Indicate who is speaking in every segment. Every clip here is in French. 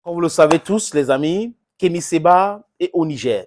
Speaker 1: Comme vous le savez tous, les amis, Kémy Séba est au Niger.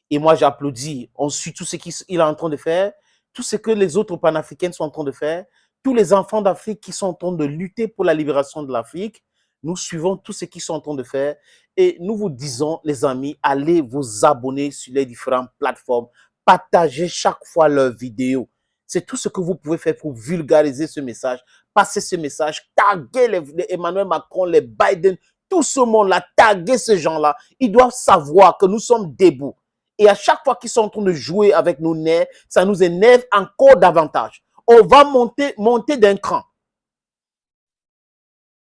Speaker 1: Et moi, j'applaudis. On suit tout ce qu'il est en train de faire, tout ce que les autres panafricains sont en train de faire, tous les enfants d'Afrique qui sont en train de lutter pour la libération de l'Afrique. Nous suivons tout ce qu'ils sont en train de faire. Et nous vous disons, les amis, allez vous abonner sur les différentes plateformes. Partagez chaque fois leurs vidéos. C'est tout ce que vous pouvez faire pour vulgariser ce message, passer ce message, taguer les Emmanuel Macron, les Biden, tout ce monde-là, taguer ces gens-là. Ils doivent savoir que nous sommes debout. Et à chaque fois qu'ils sont en train de jouer avec nos nerfs, ça nous énerve encore davantage. On va monter d'un cran.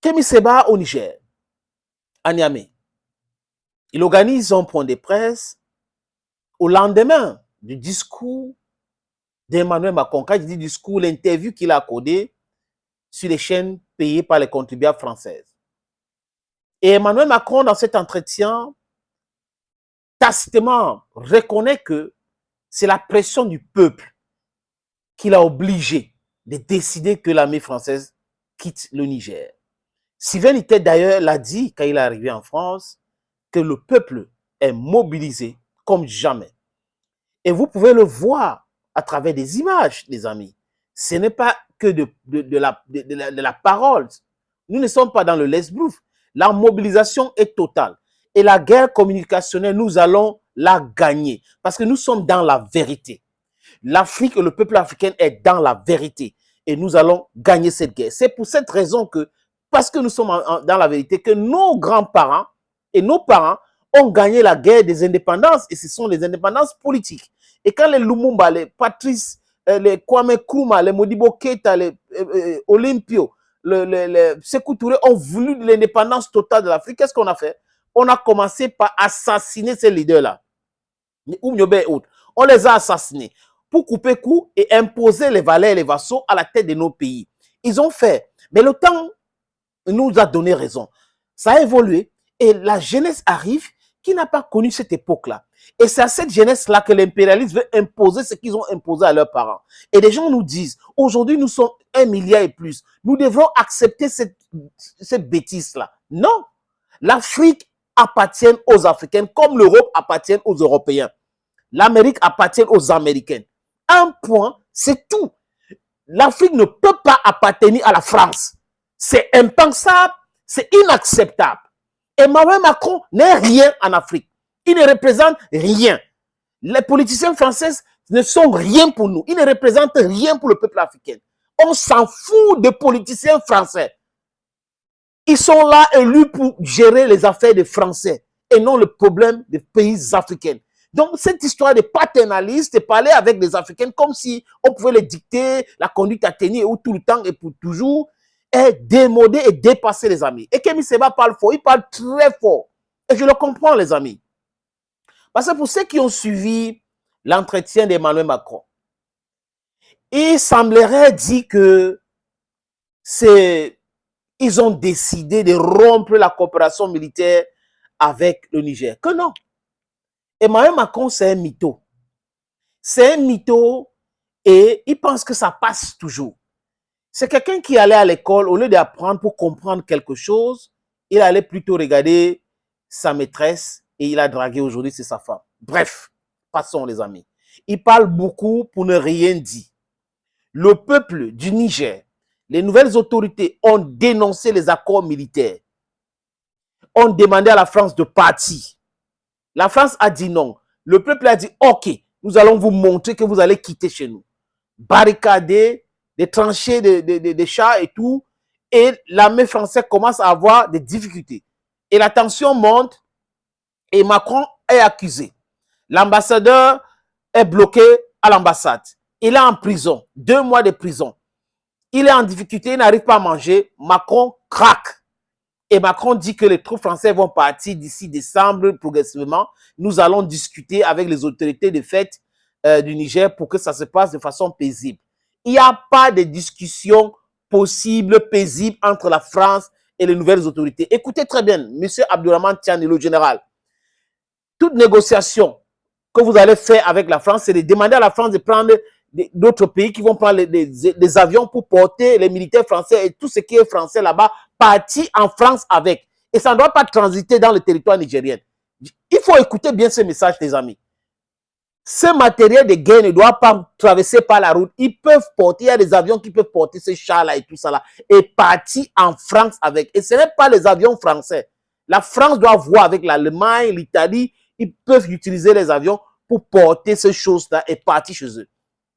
Speaker 1: Kémy Séba au Niger, à Niamey. Il organise un point de presse au lendemain du discours d'Emmanuel Macron. Quand je dis discours, l'interview qu'il a accordée sur les chaînes payées par les contribuables françaises. Et Emmanuel Macron, dans cet entretien, tacitement reconnaît que c'est la pression du peuple qui l'a obligé de décider que l'armée française quitte le Niger. Sylvain Itté d'ailleurs l'a dit quand il est arrivé en France, que le peuple est mobilisé comme jamais. Et vous pouvez le voir à travers des images, les amis. Ce n'est pas que de la parole. Nous ne sommes pas dans le laisse-bouffe. La mobilisation est totale. Et la guerre communicationnelle, nous allons la gagner. Parce que nous sommes dans la vérité. L'Afrique et le peuple africain est dans la vérité. Et nous allons gagner cette guerre. C'est pour cette raison que, parce que nous sommes dans la vérité, que nos grands-parents et nos parents ont gagné la guerre des indépendances. Et ce sont les indépendances politiques. Et quand les Lumumba, les Patrice, les Kwame Nkrumah, les Modibo Keïta, les Olympio, les Sékou Touré ont voulu l'indépendance totale de l'Afrique, qu'est-ce qu'on a fait? On a commencé par assassiner ces leaders-là. On les a assassinés pour couper court et imposer les valets et les vassaux à la tête de nos pays. Ils ont fait. Mais le temps nous a donné raison. Ça a évolué et la jeunesse arrive qui n'a pas connu cette époque-là. Et c'est à cette jeunesse-là que l'impérialisme veut imposer ce qu'ils ont imposé à leurs parents. Et les gens nous disent, aujourd'hui nous sommes 1 milliard et plus. Nous devrons accepter cette bêtise-là. Non. L'Afrique appartient aux Africains comme l'Europe appartient aux Européens. L'Amérique appartient aux Américains. Un point, c'est tout. L'Afrique ne peut pas appartenir à la France. C'est impensable, c'est inacceptable. Emmanuel Macron n'est rien en Afrique. Il ne représente rien. Les politiciens français ne sont rien pour nous. Ils ne représentent rien pour le peuple africain. On s'en fout des politiciens français. Ils sont là élus pour gérer les affaires des Français et non le problème des pays africains. Donc, cette histoire de paternaliste, de parler avec les Africains comme si on pouvait les dicter la conduite à tenir tout le temps et pour toujours, est démodée et dépassée, les amis. Et Kémy Séba parle fort, il parle très fort. Et je le comprends, les amis. Parce que pour ceux qui ont suivi l'entretien d'Emmanuel Macron, il semblerait dire que ils ont décidé de rompre la coopération militaire avec le Niger. Que non. Emmanuel Macron, c'est un mytho. C'est un mytho et il pense que ça passe toujours. C'est quelqu'un qui allait à l'école, au lieu d'apprendre pour comprendre quelque chose, il allait plutôt regarder sa maîtresse et il a dragué aujourd'hui, c'est sa femme. Bref, passons les amis. Il parle beaucoup pour ne rien dire. Le peuple du Niger, les nouvelles autorités ont dénoncé les accords militaires, ont demandé à la France de partir. La France a dit non. Le peuple a dit ok, nous allons vous montrer que vous allez quitter chez nous. Barricader, des tranchées des chars et tout. Et l'armée française commence à avoir des difficultés. Et la tension monte et Macron est accusé. L'ambassadeur est bloqué à l'ambassade. Il est en prison, 2 mois de prison. Il est en difficulté, il n'arrive pas à manger. Macron craque. Et Macron dit que les troupes françaises vont partir d'ici décembre progressivement. Nous allons discuter avec les autorités de fait du Niger pour que ça se passe de façon paisible. Il n'y a pas de discussion possible, paisible entre la France et les nouvelles autorités. Écoutez très bien, M. Abdourahmane Tiani, le général. Toute négociation que vous allez faire avec la France, c'est de demander à la France de prendre d'autres pays qui vont prendre des avions pour porter les militaires français et tout ce qui est français là-bas, partir en France avec. et ça ne doit pas transiter dans le territoire nigérien. Il faut écouter bien ce message, les amis. Ce matériel de guerre ne doit pas traverser par la route. Ils peuvent porter, il y a des avions qui peuvent porter ces chars-là et tout ça là, et partir en France avec. Et ce n'est pas les avions français. La France doit voir avec l'Allemagne, l'Italie, ils peuvent utiliser les avions pour porter ces choses-là et partir chez eux.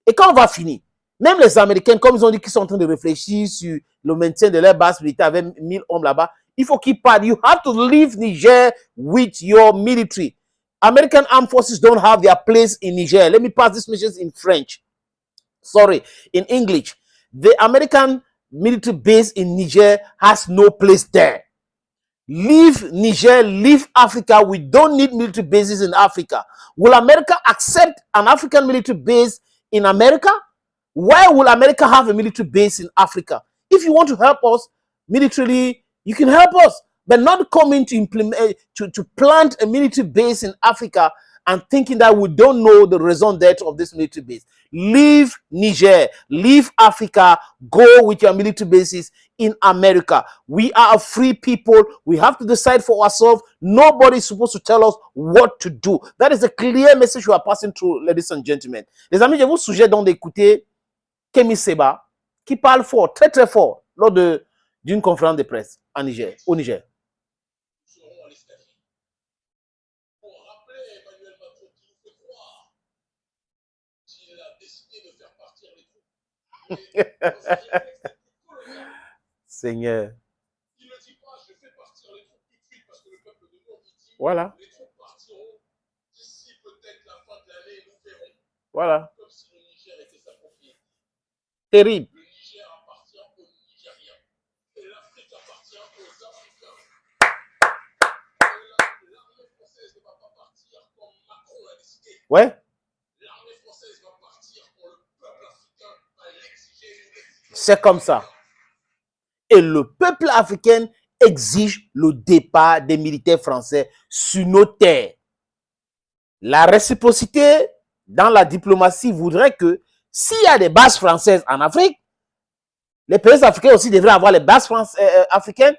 Speaker 1: Et quand on va finir, même les Américains, comme ils ont dit qu'ils sont en train de réfléchir sur le maintien de leur base militaire avec 1000 hommes là-bas, il faut qu'ils partent. You have to leave Niger with your military. American armed forces don't have their place in Niger. Let me pass this message in French. Sorry, in English. The American military base in Niger has no place there. Leave Niger, leave Africa. We don't need military bases in Africa. Will America accept an African military base in America? Why will America have a military base in Africa? If you want to help us militarily, you can help us. But not coming to implement to plant a military base in Africa and thinking that we don't know the raison d'être of this military base. Leave Niger, leave Africa, go with your military bases in America. We are a free people. We have to decide for ourselves. Nobody is supposed to tell us what to do. That is a clear message we are passing through, ladies and gentlemen. Les amis, je vous suggère donc d'écouter Kemi Seba, qui parle fort, très très fort, lors d'une conférence de presse en Niger, au Niger. Seigneur. Il ne dit pas, je fais partir les troupes tout de suite parce que le peuple de Nord dit, voilà. Les troupes partiront d'ici peut-être la fin de l'année, nous verrons. Voilà. Comme si le Niger était sa propriété. Terrible. Le Niger appartient aux Nigériens. Et l'Afrique appartient aux Africains. L'armée française ne va pas partir comme Macron l'a décidé. Ouais. L'armée française va partir quand le peuple africain va l'exiger. C'est comme ça. Et le peuple africain exige le départ des militaires français sur nos terres. La réciprocité dans la diplomatie voudrait que s'il y a des bases françaises en Afrique, les pays africains aussi devraient avoir les bases africaines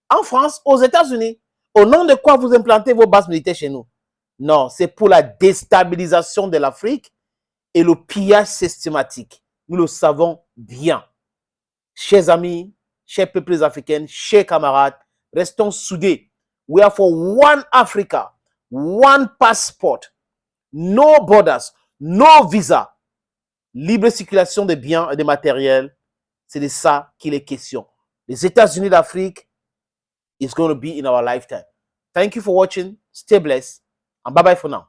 Speaker 1: en France, aux États-Unis. Au nom de quoi vous implantez vos bases militaires chez nous? Non, c'est pour la déstabilisation de l'Afrique et le pillage systématique. Nous le savons bien. Chers amis, chers peuples africains, chers camarades, restons soudés. We are for one Africa, one passport, no borders, no visa, libre circulation des biens et des matériels. C'est de ça qu'il est question. Les États-Unis d'Afrique is going to be in our lifetime. Thank you for watching. Stay blessed. And bye-bye for now.